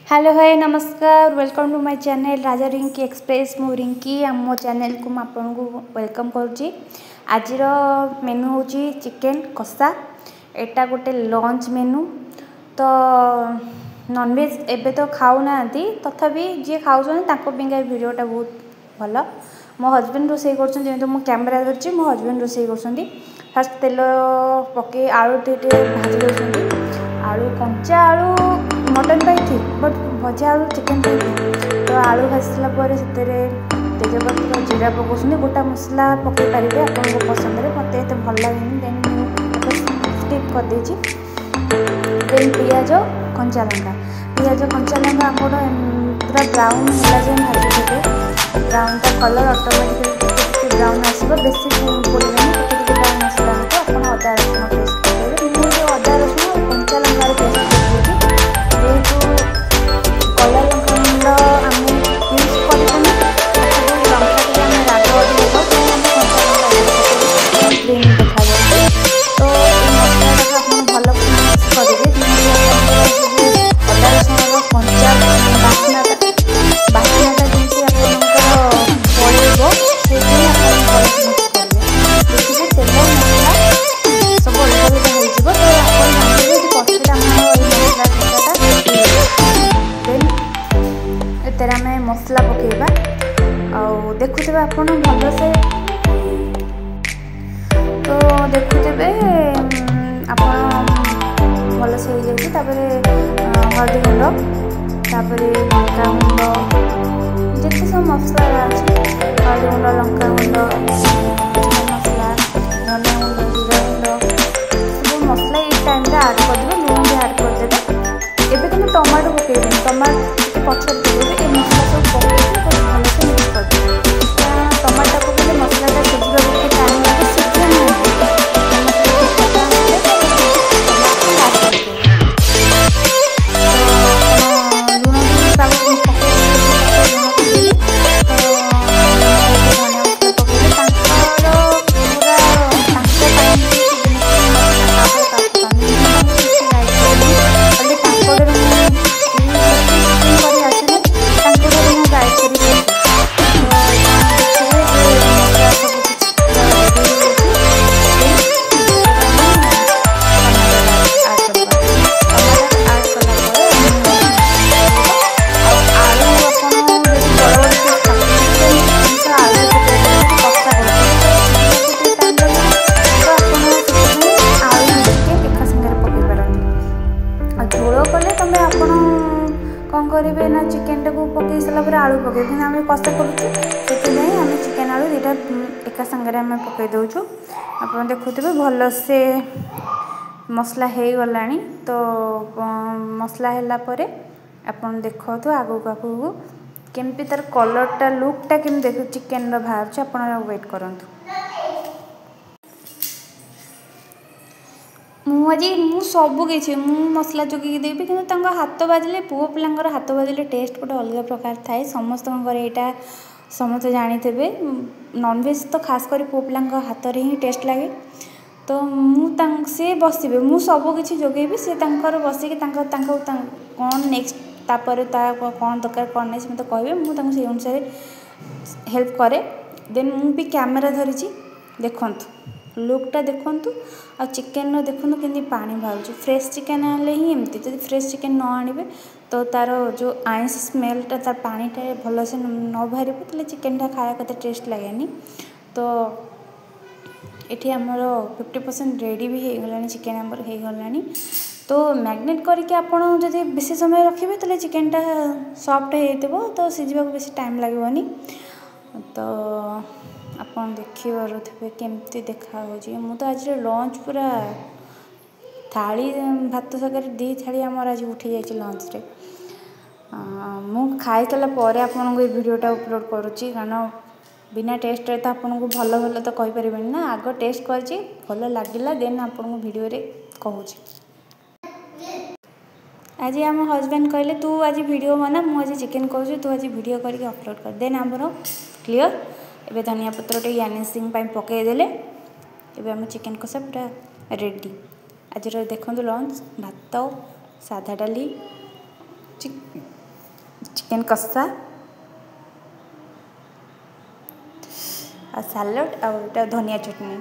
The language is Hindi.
हेलो हाय नमस्कार welcome to my channel Raja Rinki express मु रिंकी मो चैनल को आपन को वेलकम करुँची। आज मेनू हूँ चिकेन कषा एटा गोटे लंच मेनू। तो नॉनवेज एबे तो खाऊना तथापि जी खाऊँ वीडियोटा बहुत भल। मो हजबैंड रोसे कर कैमेरा धरती मो हजबैंड रोसे कर फास्ट तेल पके आलू टे भाजी दौरान आलू कंचा आलू मटन ठीक बट भजा आलू चिकेन ठीक। तो आलू भाजला तेजपत्र जीरा पकाउछन गोटा मसला पकई पारे आप पसंद मत ये भल लगे देन स्किप कर देन पियाज कंचा लंका आप पूरा ब्राउन है भाजी ब्राउन का कलर ऑटोमेटिक ब्राउन आसो बेसी पड़ेगा ब्राउन आसला आप अदा रसुण पेस्ट करेंगे मुझे अदा रसुण कंचा लंकार पेस्ट जेहेतु कलर लंका गुंड आम यूज कर लंका आम राग ग्रीन देखा जाए। तो ये मसला आप भल मिक्स करेंगे अदा रसुण कंचा बास्नाटा जमी आप पड़ेगा से मिक्स करेंगे तेल मसला सब अलग अलग हो तो आप देन आम मसला पकेबा देखुवे आप भल से तो देखुवे आप भल से हो जाए हल्दी गुंड लंका गुंड जिते सब मसला अच्छे हल्दी गुंड लंका गुंड मसला धनिया गुंड जीरा गुंड सब मसला ये टाइम आड करदे लुण भी आड करदे। एबे तुम टमाटो पकेबे टमाटो पछर देबे ये मसला सब पकेबे भल से मिक्स करदे टमाटो पकेबे मसलाटा सिझिबा टाइम लगे शीघ्र कौन करेंगे ना चिकेन टाक पकई सारापर आलू पकड़े कि आम कषा करें आम चिकेन आलू दुटा एका सागर आम पकई दौचु आप देखुवे भल से मसला हो गला। तो मसला है आप देखु आगू आगू केमती तार कलरटा लुकटा केमी देख चिकेन बाहर आप वेट करूँ। मुझे सबकि मसला चुकी देवी कि हाथ बाजिले पुओ पिलांर हाथ बाजिले टेस्ट गोटे अलग प्रकार थाए समस्त यहाँ समस्त जानी थे नॉनवेज तो खास कर पुओ पिला हाथ में ही टेस्ट लगे। तो सी बसवे मु सबकि जोगेबी सी बसिक कौन नेक्स्ट तापर कौन दरकार कौन नहीं मत कहे मुझे अनुसार हेल्प करे देन मु भी कैमेरा धरी देखु लुकटा देखु आ चिकेन देखु कि पानी बाहर फ्रेश चिकेन आने ही एमती जब फ्रेश चिकेन न आने तो तार जो आइंस स्मेलटा तार पानीटा भल से न बाहर तो चिकेनटा खाया कते टेस्ट लगे। तो ये आमर 50% रेडी भी हो गला चिकेन आमर हो गला। तो मैग्नेट करके आपड़ जब बेसी समय रखिए तो चिकेनटा सॉफ्ट हो तो सीझा बेसी टाइम लगेनि। तो आप देखिए केमती देखा तो आज लंच पूरा थाली भात सागर दी थाली आमर आज उठी जाए लंच रे मु खाई सारापर आपन को वीडियोटा अपलोड करुच्ची कारण बिना टेस्ट रे तो आपन को भल भल तो कहीपर ना आग टेस्ट कर भल लगे देन आपन को वीडियो रे कहूँ। आज आम हजबैंड कहले तू आज वीडियो बना मुझे चिकेन कहूँ तू आज वीडियो करके अपलोड कर देन आमर क्लीयर। एबे धनिया पत्र टे गार्निशिंग पकईदेले एबे आम चिकेन कषा पूरा रेडी। आज देखो लंच भात साधा डाली चिकेन कषा आ सालड आ धनिया चटनी।